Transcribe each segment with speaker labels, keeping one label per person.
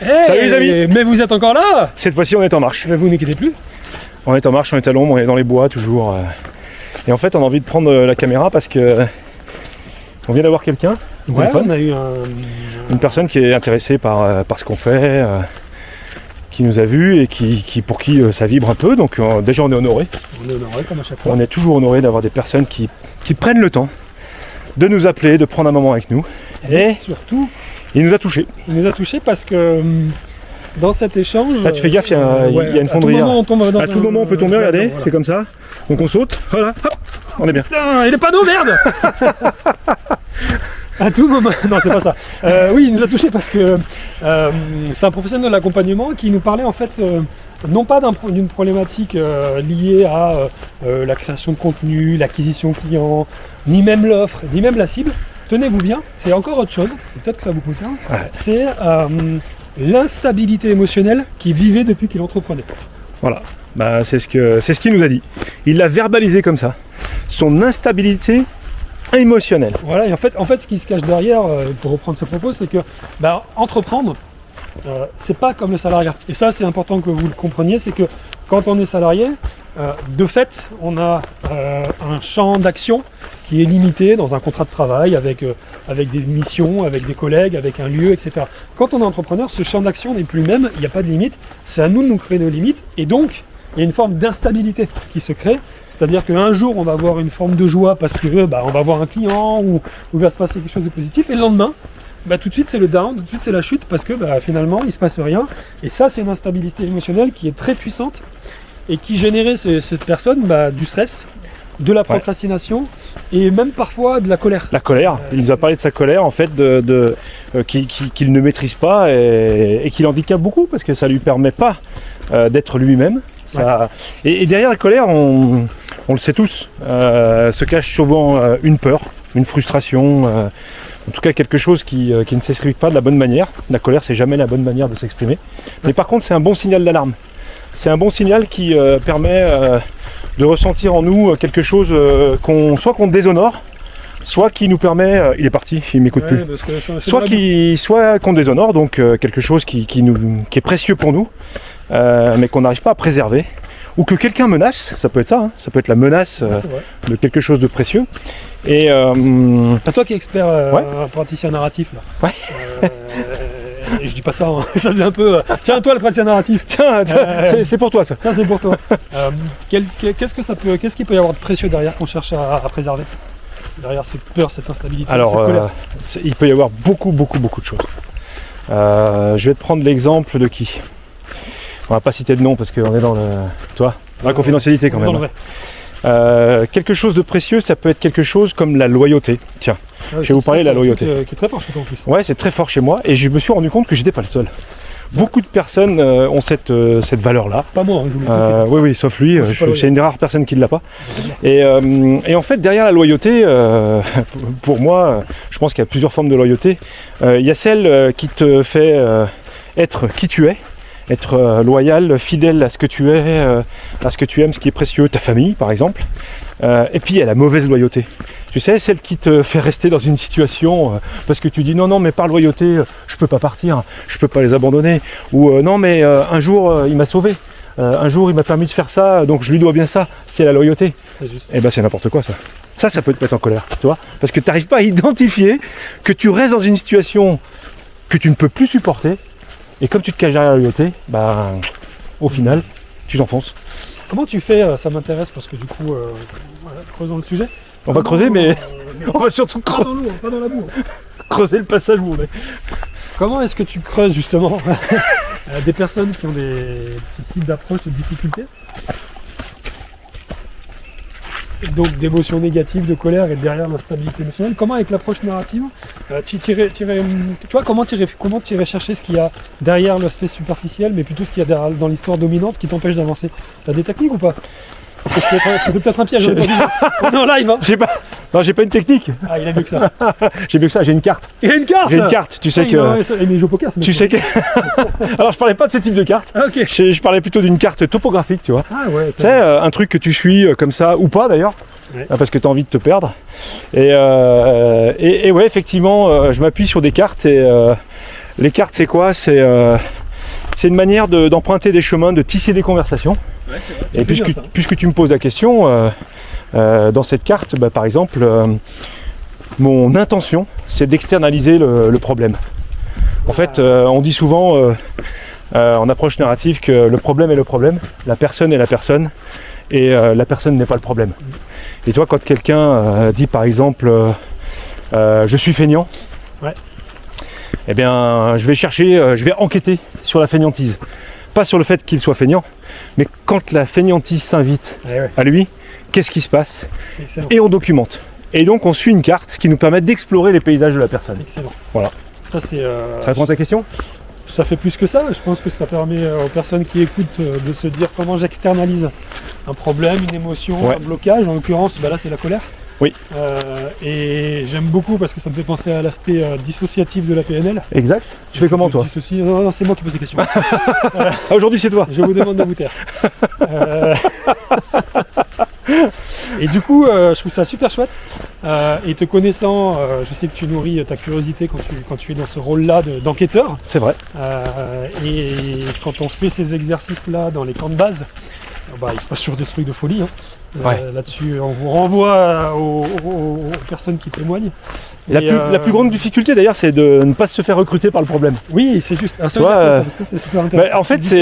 Speaker 1: Hey,
Speaker 2: salut les amis.
Speaker 1: Mais vous êtes encore là?
Speaker 2: Cette fois-ci on est en marche.
Speaker 1: Mais vous ne quittez plus?
Speaker 2: On est en marche, on est à l'ombre, on est dans les bois toujours. Et en fait on a envie de prendre la caméra parce que on vient d'avoir quelqu'un au téléphone.
Speaker 1: On a eu
Speaker 2: une personne qui est intéressée par ce qu'on fait, qui nous a vus et pour qui ça vibre un peu. Donc déjà on est honoré.
Speaker 1: On est honoré comme à chaque fois.
Speaker 2: On est toujours honoré d'avoir des personnes qui prennent le temps de nous appeler, de prendre un moment avec nous.
Speaker 1: Et surtout,
Speaker 2: il nous a touchés.
Speaker 1: Il nous a touchés parce que dans cet échange...
Speaker 2: Là tu fais gaffe, il y a une fonderie. À tout moment on peut tomber, regardez,
Speaker 1: voilà.
Speaker 2: C'est comme ça. Donc on saute, voilà, hop, on est bien.
Speaker 1: Putain, et les panneaux, merde. À tout moment, non c'est pas ça. Oui, il nous a touchés parce que c'est un professionnel de l'accompagnement qui nous parlait en fait non pas d'une problématique liée à la création de contenu, l'acquisition client, ni même l'offre, ni même la cible. Tenez-vous bien, c'est encore autre chose, peut-être que ça vous concerne, c'est l'instabilité émotionnelle qu'il vivait depuis qu'il entreprenait.
Speaker 2: Voilà, bah, c'est ce qu'il nous a dit. Il l'a verbalisé comme ça. Son instabilité émotionnelle.
Speaker 1: Voilà, et en fait ce qui se cache derrière, pour reprendre ce propos, c'est que entreprendre, c'est pas comme le salariat. Et ça, c'est important que vous le compreniez, c'est que quand on est salarié, de fait, on a un champ d'action qui est limité dans un contrat de travail avec des missions, avec des collègues, avec un lieu, etc. Quand on est entrepreneur, ce champ d'action n'est plus le même, il n'y a pas de limite, c'est à nous de nous créer nos limites, et donc il y a une forme d'instabilité qui se crée, c'est-à-dire qu'un jour on va avoir une forme de joie parce que on va avoir un client ou il va se passer quelque chose de positif, et le lendemain, tout de suite c'est le down, tout de suite c'est la chute parce que finalement il se passe rien, et ça c'est une instabilité émotionnelle qui est très puissante et qui générait cette personne du stress, de la procrastination et même parfois de la colère.
Speaker 2: La colère, il nous a parlé de sa colère en fait, qu'il ne maîtrise pas et qui l'handicape beaucoup parce que ça lui permet pas d'être lui-même. Et derrière la colère, on le sait tous, se cache souvent une peur, une frustration, en tout cas quelque chose qui ne s'exprime pas de la bonne manière. La colère, c'est jamais la bonne manière de s'exprimer. Mais par contre, c'est un bon signal d'alarme. C'est un bon signal qui permet de ressentir en nous quelque chose soit qu'on déshonore, soit qui nous permet... il est parti, il m'écoute plus. Soit qu'on déshonore, donc quelque chose qui est précieux pour nous, mais qu'on n'arrive pas à préserver. Ou que quelqu'un menace, ça peut être ça, hein, ça peut être la menace de quelque chose de précieux. Et
Speaker 1: toi qui es expert praticien narratif là.
Speaker 2: Ouais.
Speaker 1: Et je dis pas ça, hein. Ça faisait un peu. Tiens, toi le praticien narratif.
Speaker 2: Tiens, c'est pour toi ça.
Speaker 1: Tiens, c'est pour toi. Qu'est-ce qu'il peut y avoir de précieux derrière qu'on cherche à préserver? Derrière cette peur, cette instabilité, cette colère.
Speaker 2: Il peut y avoir beaucoup de choses. Je vais te prendre l'exemple de qui? On va pas citer de nom parce qu'on est dans la confidentialité quand même. Quelque chose de précieux, ça peut être quelque chose comme la loyauté. Tiens, je vais vous parler de la loyauté.
Speaker 1: Qui est très fort chez toi en plus.
Speaker 2: Ouais, c'est très fort chez moi et je me suis rendu compte que j'étais pas le seul. Beaucoup de personnes ont cette valeur-là.
Speaker 1: Pas moi, hein,
Speaker 2: oui, sauf lui. C'est une des rares personnes qui ne l'a pas. Et en fait, derrière la loyauté, pour moi, je pense qu'il y a plusieurs formes de loyauté. Il y a celle qui te fait être qui tu es. Être loyal, fidèle à ce que tu es, à ce que tu aimes, ce qui est précieux, ta famille par exemple. Et puis il y a la mauvaise loyauté. Tu sais, celle qui te fait rester dans une situation parce que tu dis non mais par loyauté, je peux pas partir, je peux pas les abandonner. Ou non mais un jour il m'a sauvé, un jour il m'a permis de faire ça, donc je lui dois bien ça. C'est la loyauté. Et c'est n'importe quoi ça. Ça peut te mettre en colère, tu vois, parce que tu n'arrives pas à identifier que tu restes dans une situation que tu ne peux plus supporter. Et comme tu te caches derrière la loyauté, au final, tu t'enfonces.
Speaker 1: Comment tu fais, ça m'intéresse parce que du coup, creusons le sujet.
Speaker 2: On va creuser, mais on va surtout
Speaker 1: pas dans l'eau, pas dans la boue.
Speaker 2: Creuser le passage où on est.
Speaker 1: Comment est-ce que tu creuses justement des personnes qui ont ce type d'approche de difficulté? Donc d'émotions négatives, de colère et derrière l'instabilité émotionnelle. Comment avec l'approche narrative, comment tu irais chercher ce qu'il y a derrière l'aspect superficiel, mais plutôt ce qu'il y a dans l'histoire dominante qui t'empêche d'avancer? T'as des techniques ou pas? C'est peut-être un piège. On est en live, hein.
Speaker 2: J'ai pas une technique.
Speaker 1: Ah, il a mieux que ça.
Speaker 2: J'ai mieux que ça, j'ai une carte.
Speaker 1: Il a une carte.
Speaker 2: J'ai une carte, tu sais que...
Speaker 1: Mais je joue au poker,
Speaker 2: tu sais que... Alors je parlais pas de ce type de carte.
Speaker 1: Ah, ok.
Speaker 2: Je parlais plutôt d'une carte topographique, tu vois.
Speaker 1: Ah ouais.
Speaker 2: Tu sais, un truc que tu suis comme ça, ou pas d'ailleurs, parce que tu as envie de te perdre. Et ouais, effectivement, je m'appuie sur des cartes et Les cartes, c'est quoi? C'est une manière d'emprunter des chemins, de tisser des conversations.
Speaker 1: Ouais, c'est vrai.
Speaker 2: Et puisque tu me poses la question, dans cette carte, par exemple, mon intention, c'est d'externaliser le problème. En fait, on dit souvent en approche narrative que le problème est le problème, la personne est la personne, et la personne n'est pas le problème. Et toi, quand quelqu'un dit par exemple je suis feignant,
Speaker 1: ouais.
Speaker 2: Eh bien, je vais enquêter sur la feignantise. Pas sur le fait qu'il soit feignant, mais quand la feignantise s'invite à lui, qu'est-ce qui se passe?
Speaker 1: Excellent.
Speaker 2: Et on documente. Et donc on suit une carte qui nous permet d'explorer les paysages de la personne.
Speaker 1: Excellent.
Speaker 2: Voilà.
Speaker 1: Ça,
Speaker 2: Ça répond à ta question?
Speaker 1: Ça fait plus que ça. Je pense que ça permet aux personnes qui écoutent de se dire comment j'externalise un problème, une émotion, un blocage. En l'occurrence, là, c'est la colère.
Speaker 2: Oui.
Speaker 1: Et j'aime beaucoup parce que ça me fait penser à l'aspect dissociatif de la PNL.
Speaker 2: Exact. Tu fais comment, toi?
Speaker 1: Non, c'est moi qui pose des questions.
Speaker 2: Aujourd'hui, c'est toi.
Speaker 1: Je vous demande de vous taire. Et du coup, je trouve ça super chouette. Et te connaissant, je sais que tu nourris ta curiosité quand tu es dans ce rôle-là d'enquêteur.
Speaker 2: C'est vrai.
Speaker 1: Et quand on fait ces exercices-là dans les camps de base, il se passe sur des trucs de folie. Là-dessus, on vous renvoie aux personnes qui témoignent.
Speaker 2: La plus grande difficulté d'ailleurs, c'est de ne pas se faire recruter par le problème.
Speaker 1: Oui, c'est juste. Parce que c'est super intéressant.
Speaker 2: En fait,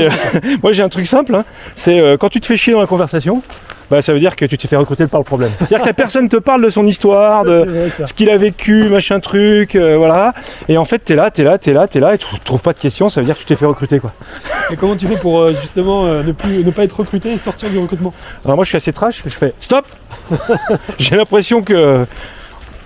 Speaker 2: moi j'ai un truc simple, hein, c'est quand tu te fais chier dans la conversation, ça veut dire que tu t'es fait recruter par le problème. C'est-à-dire que la personne te parle de son histoire, de ce qu'il a vécu, machin truc, voilà. Et en fait, t'es là, et tu trouves pas de questions, ça veut dire que tu t'es fait recruter, quoi.
Speaker 1: Et comment tu fais pour justement ne pas être recruté et sortir du recrutement?
Speaker 2: Alors moi je suis assez trash, je fais stop. J'ai l'impression que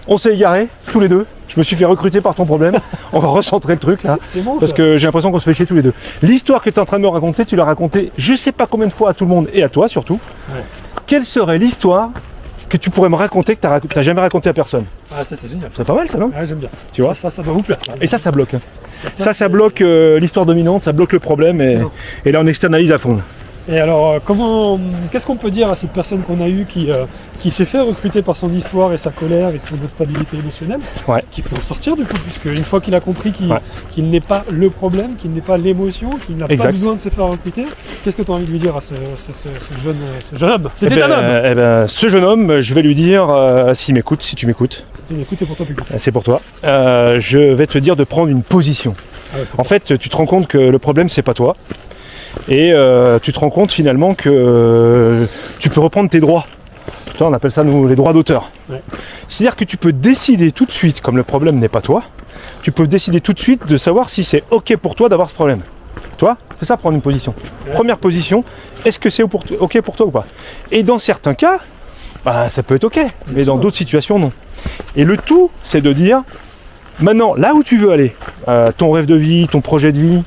Speaker 2: on s'est égaré tous les deux. Je me suis fait recruter par ton problème. On va recentrer le truc là.
Speaker 1: C'est bon,
Speaker 2: parce que j'ai l'impression qu'on se fait chier tous les deux. L'histoire que tu es en train de me raconter, tu l'as racontée je sais pas combien de fois à tout le monde et à toi surtout. Ouais. Quelle serait l'histoire que tu pourrais me raconter que tu n'as jamais raconté à personne?
Speaker 1: Ah, ça c'est génial.
Speaker 2: C'est pas mal ça, non?
Speaker 1: Ouais, j'aime bien.
Speaker 2: Tu vois,
Speaker 1: ça doit vous plaire.
Speaker 2: Et ça bloque. Ça bloque l'histoire dominante, ça bloque le problème et là on externalise à fond.
Speaker 1: Et alors, qu'est-ce qu'on peut dire à cette personne qu'on a eue qui s'est fait recruter par son histoire et sa colère et son instabilité émotionnelle, qui peut en sortir du coup, puisque une fois qu'il a compris qu'il n'est pas le problème, qu'il n'est pas l'émotion, qu'il n'a pas besoin de se faire recruter, qu'est-ce que tu as envie de lui dire à ce jeune homme? C'était un homme.
Speaker 2: Ce jeune homme, je vais lui dire, si tu m'écoutes.
Speaker 1: Si tu m'écoutes, c'est pour toi, public.
Speaker 2: C'est pour toi. Je vais te dire de prendre une position. En fait, tu te rends compte que le problème, c'est pas toi. Et tu te rends compte finalement que tu peux reprendre tes droits. Ça, on appelle ça nous les droits d'auteur. Ouais. C'est-à-dire que tu peux décider tout de suite, comme le problème n'est pas toi, tu peux décider tout de suite de savoir si c'est ok pour toi d'avoir ce problème. Toi, c'est ça, prendre une position. Ouais. Première position, est-ce que c'est ok pour toi ou pas? Et dans certains cas, ça peut être ok, mais dans d'autres situations, non. Et le tout, c'est de dire, maintenant, là où tu veux aller, ton rêve de vie, ton projet de vie,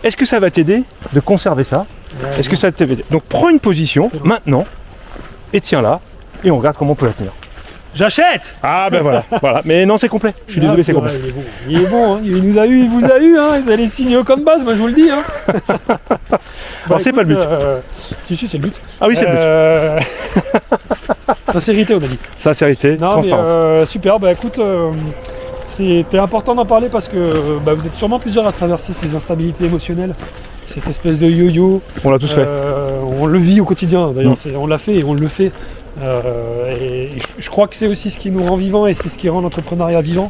Speaker 2: est-ce que ça va t'aider de conserver ça? Est-ce que ça va t'aider? Donc prends une position maintenant et tiens-là et on regarde comment on peut la tenir.
Speaker 1: J'achète!
Speaker 2: Ah ben voilà. Mais non, c'est complet. Je suis désolé, c'est complet.
Speaker 1: Il est bon, hein. Il vous a eu, hein. Vous allez signer au camp de base, moi je vous le dis. Hein.
Speaker 2: C'est pas le but.
Speaker 1: Si, c'est le but.
Speaker 2: Ah oui, c'est le but.
Speaker 1: Sincérité, on a dit.
Speaker 2: Sincérité, transparence.
Speaker 1: Super, écoute... C'était important d'en parler parce que vous êtes sûrement plusieurs à traverser ces instabilités émotionnelles, cette espèce de yo-yo.
Speaker 2: On l'a tous fait.
Speaker 1: On le vit au quotidien, d'ailleurs, on l'a fait et on le fait. Et je crois que c'est aussi ce qui nous rend vivants et c'est ce qui rend l'entrepreneuriat vivant.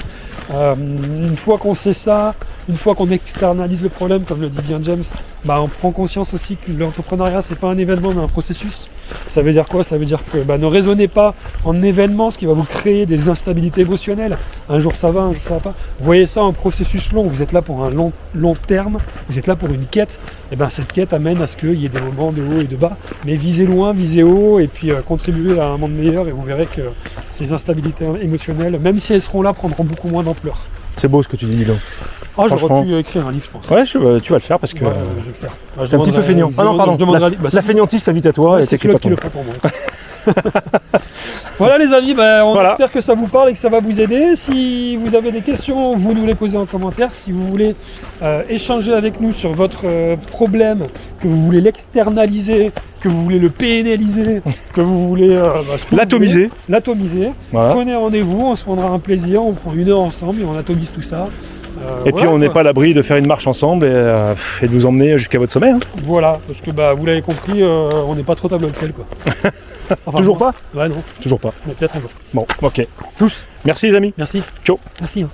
Speaker 1: Une fois qu'on sait ça, une fois qu'on externalise le problème, comme le dit bien James, on prend conscience aussi que l'entrepreneuriat c'est pas un événement mais un processus. Ça veut dire quoi? Ça veut dire que ne raisonnez pas en événement, ce qui va vous créer des instabilités émotionnelles. Un jour ça va, un jour ça va pas. Voyez ça en processus long, vous êtes là pour un long terme, vous êtes là pour une quête. Et cette quête amène à ce qu'il y ait des moments de haut et de bas. Mais visez loin, visez haut et puis contribuez à un monde meilleur et vous verrez que ces instabilités émotionnelles, même si elles seront là, prendront beaucoup moins d'ampleur.
Speaker 2: C'est beau ce que tu dis, donc.
Speaker 1: J'aurais pu écrire un livre, je pense.
Speaker 2: Ouais, tu vas le faire parce que.
Speaker 1: Je vais le faire.
Speaker 2: T'es un petit peu feignant. Ah non, pardon. La feignantise s'invite à toi.
Speaker 1: C'est Claude qui le fera pour moi. Voilà les amis, on espère que ça vous parle et que ça va vous aider. Si vous avez des questions, vous nous les posez en commentaire. Si vous voulez échanger avec nous sur votre problème, que vous voulez l'externaliser, que vous voulez le PNLiser, que vous voulez
Speaker 2: l'atomiser.
Speaker 1: Voilà. Prenez rendez-vous, on se prendra un plaisir, on prend 1 heure ensemble et on atomise tout ça.
Speaker 2: Et puis on n'est pas à l'abri de faire une marche ensemble et de vous emmener jusqu'à votre sommet. Hein.
Speaker 1: Voilà, parce que vous l'avez compris, on n'est pas trop tableau Excel quoi. Enfin,
Speaker 2: Toujours pas?
Speaker 1: Ouais, non.
Speaker 2: Toujours pas.
Speaker 1: Mais peut-être un peu.
Speaker 2: Bon, ok.
Speaker 1: Tous.
Speaker 2: Merci les amis.
Speaker 1: Merci.
Speaker 2: Ciao.
Speaker 1: Merci. Hein.